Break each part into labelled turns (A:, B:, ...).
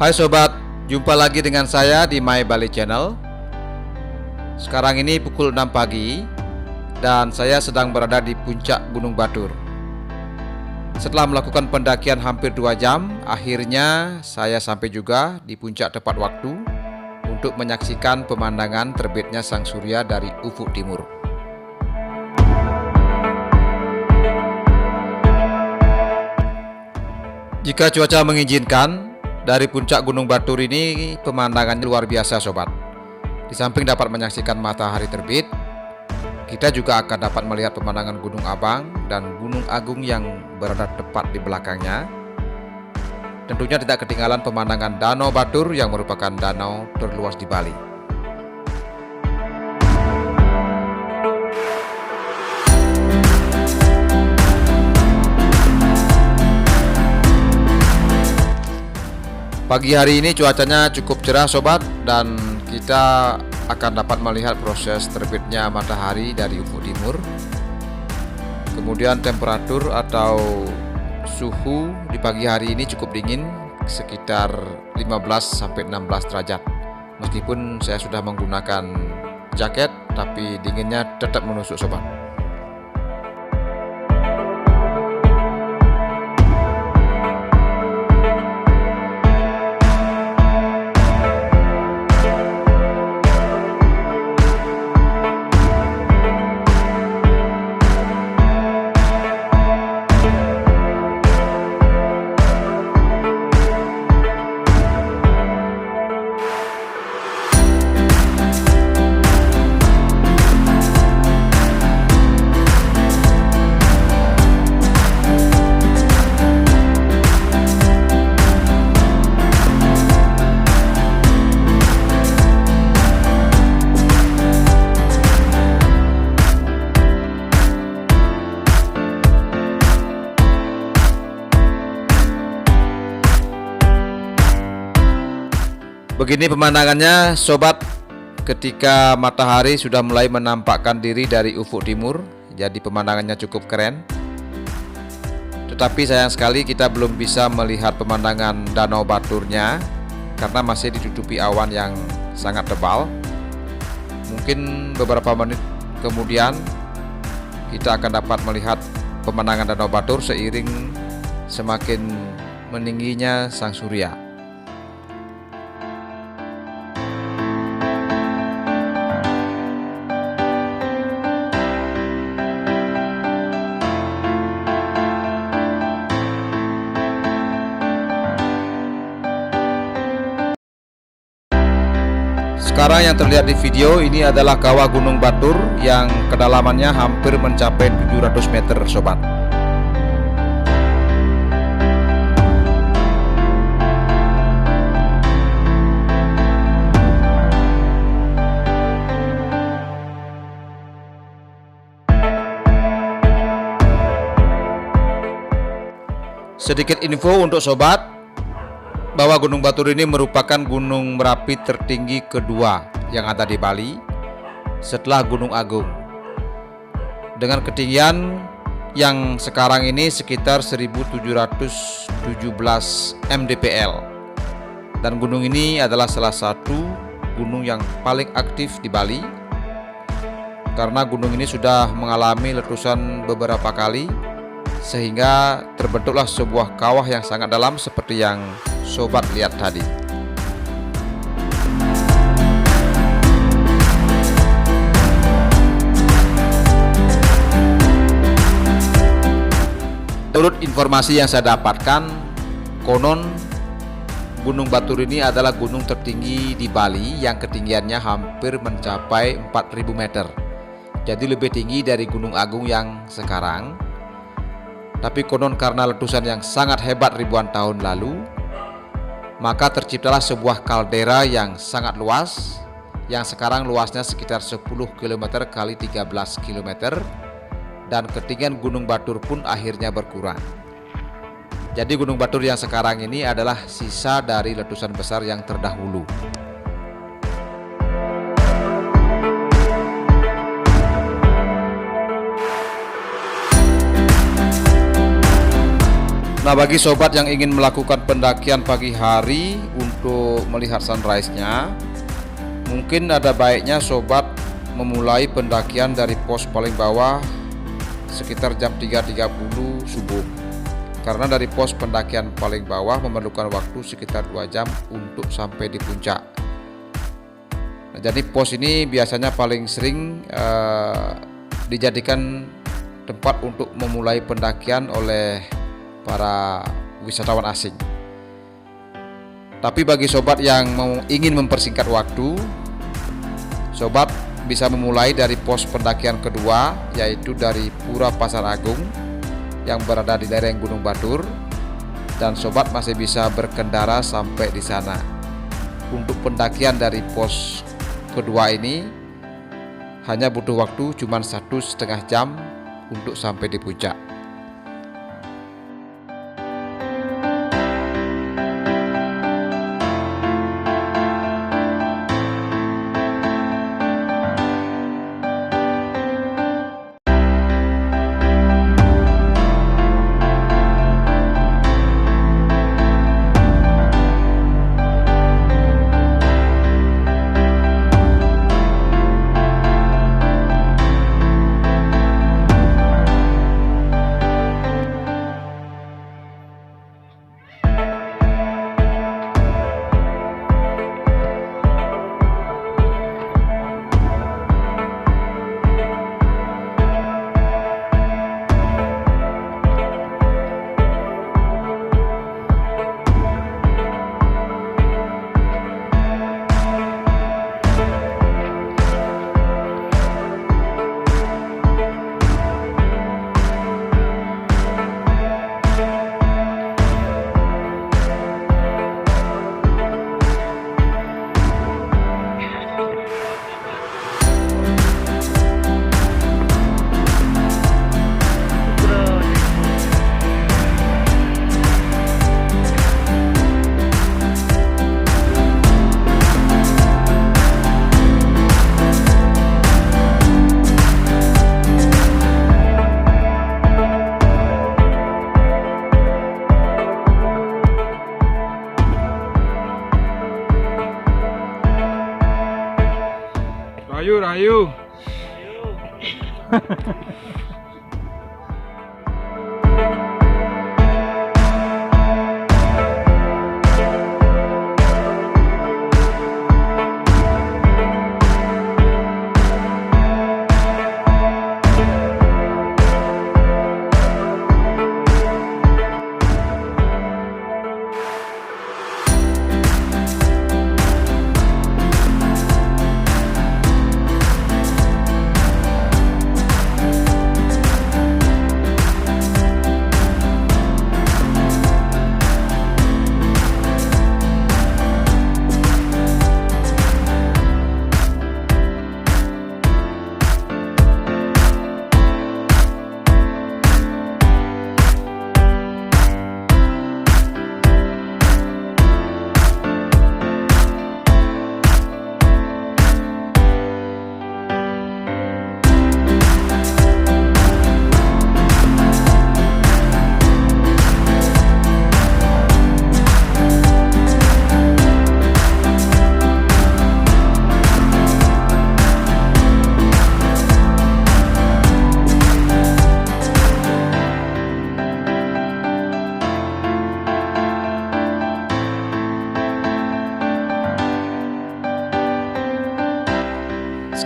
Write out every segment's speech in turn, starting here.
A: Hai sobat, jumpa lagi dengan saya di My Bali Channel. Sekarang ini pukul 6 pagi dan saya sedang berada di puncak Gunung Batur. Setelah melakukan pendakian hampir 2 jam, akhirnya saya sampai juga di puncak tepat waktu untuk menyaksikan pemandangan terbitnya sang surya dari ufuk timur. Jika cuaca mengizinkan, dari puncak Gunung Batur ini pemandangannya luar biasa sobat. Di samping dapat menyaksikan matahari terbit, kita juga akan dapat melihat pemandangan Gunung Abang dan Gunung Agung yang berada tepat di belakangnya. Tentunya tidak ketinggalan pemandangan Danau Batur yang merupakan danau terluas di Bali. Pagi hari ini cuacanya cukup cerah sobat, dan kita akan dapat melihat proses terbitnya matahari dari ufuk timur. Kemudian temperatur atau suhu di pagi hari ini cukup dingin, sekitar 15-16 derajat. Meskipun saya sudah menggunakan jaket, tapi dinginnya tetap menusuk sobat. Begini pemandangannya sobat ketika matahari sudah mulai menampakkan diri dari ufuk timur. Jadi pemandangannya cukup keren. Tetapi sayang sekali kita belum bisa melihat pemandangan Danau Baturnya karena masih ditutupi awan yang sangat tebal. Mungkin beberapa menit kemudian kita akan dapat melihat pemandangan Danau Batur seiring semakin meningginya sang surya. Sekarang yang terlihat di video ini adalah kawah Gunung Batur yang kedalamannya hampir mencapai 700 meter sobat. Sedikit info untuk sobat, bahwa Gunung Batur ini merupakan gunung Merapi tertinggi kedua yang ada di Bali setelah Gunung Agung, dengan ketinggian yang sekarang ini sekitar 1717 mdpl, dan gunung ini adalah salah satu gunung yang paling aktif di Bali karena gunung ini sudah mengalami letusan beberapa kali sehingga terbentuklah sebuah kawah yang sangat dalam seperti yang sobat lihat tadi. Menurut informasi yang saya dapatkan, konon Gunung Batur ini adalah gunung tertinggi di Bali yang ketinggiannya hampir mencapai 4000 meter. Jadi lebih tinggi dari Gunung Agung yang sekarang. Tapi konon karena letusan yang sangat hebat ribuan tahun lalu, maka terciptalah sebuah kaldera yang sangat luas, yang sekarang luasnya sekitar 10 km kali 13 km, dan ketinggian Gunung Batur pun akhirnya berkurang. Jadi Gunung Batur yang sekarang ini adalah sisa dari letusan besar yang terdahulu. Nah, bagi sobat yang ingin melakukan pendakian pagi hari untuk melihat sunrise-nya, mungkin ada baiknya sobat memulai pendakian dari pos paling bawah sekitar jam 3.30 subuh. Karena dari pos pendakian paling bawah memerlukan waktu sekitar 2 jam untuk sampai di puncak. Nah, jadi pos ini biasanya paling sering dijadikan tempat untuk memulai pendakian oleh para wisatawan asing. Tapi bagi sobat yang ingin mempersingkat waktu, sobat bisa memulai dari pos pendakian kedua, yaitu dari Pura Pasar Agung yang berada di lereng Gunung Batur, dan sobat masih bisa berkendara sampai di sana. Untuk pendakian dari pos kedua ini hanya butuh waktu cuma 1,5 jam untuk sampai di puncak.
B: Rayu.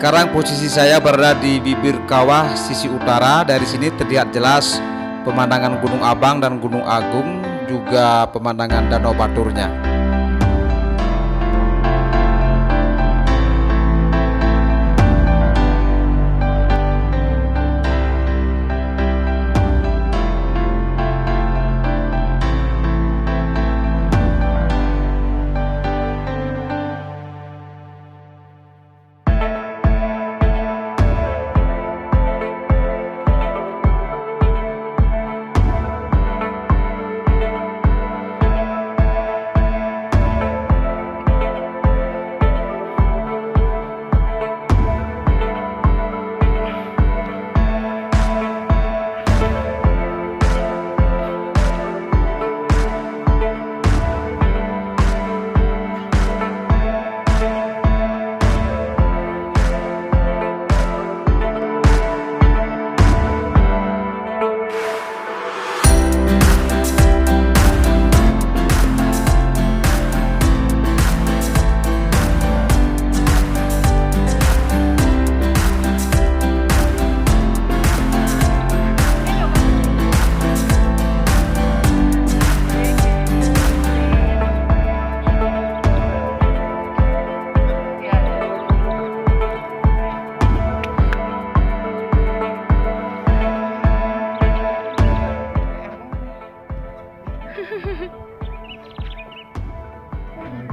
A: Sekarang posisi saya berada di bibir kawah sisi utara. Dari sini terlihat jelas pemandangan Gunung Abang dan Gunung Agung, juga pemandangan Danau Baturnya.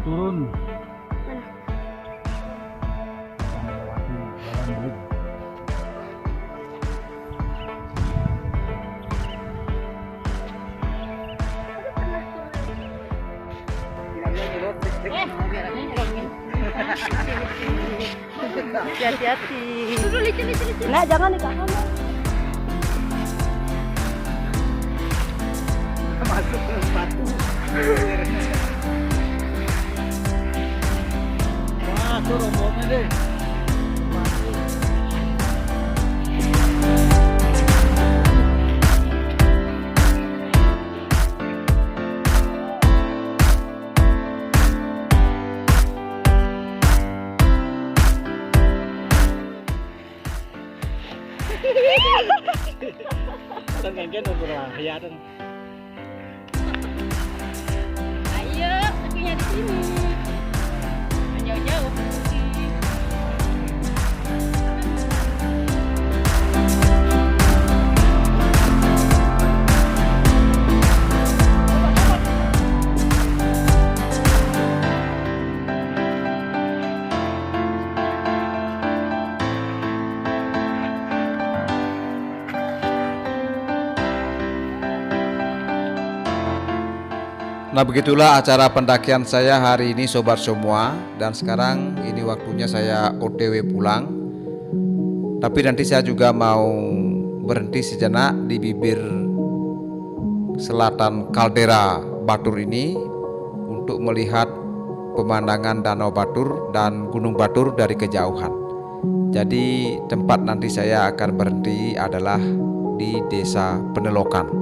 B: turun.
C: Hati-hati. Nah, jangan nih Kak.
B: Masuk ke batu. Wah, tuh rombongan deh. Tengah kan udah ya dong.
C: Ayo, kakinya di sini. Jauh-jauh.
A: Nah, begitulah acara pendakian saya hari ini sobat semua. Dan sekarang ini waktunya saya OTW pulang. Tapi nanti saya juga mau berhenti sejenak di bibir selatan kaldera Batur ini untuk melihat pemandangan Danau Batur dan Gunung Batur dari kejauhan. Jadi tempat nanti saya akan berhenti adalah di Desa Penelokan.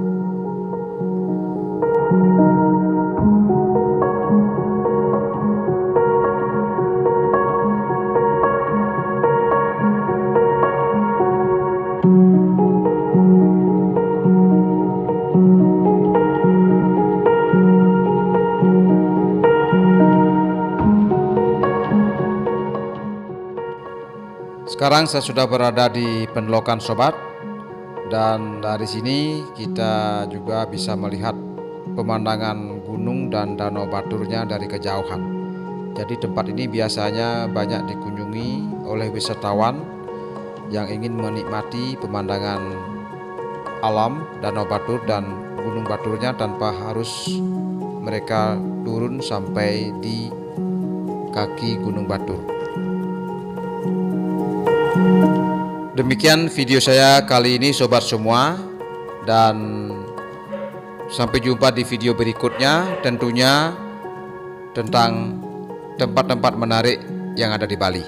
A: Sekarang saya sudah berada di Penelokan sobat, dan dari sini kita juga bisa melihat pemandangan gunung dan danau Baturnya dari kejauhan. Jadi tempat ini biasanya banyak dikunjungi oleh wisatawan yang ingin menikmati pemandangan alam Danau Batur dan Gunung Baturnya tanpa harus mereka turun sampai di kaki Gunung Batur. Demikian video saya kali ini sobat semua, dan sampai jumpa di video berikutnya, tentunya tentang tempat-tempat menarik yang ada di Bali.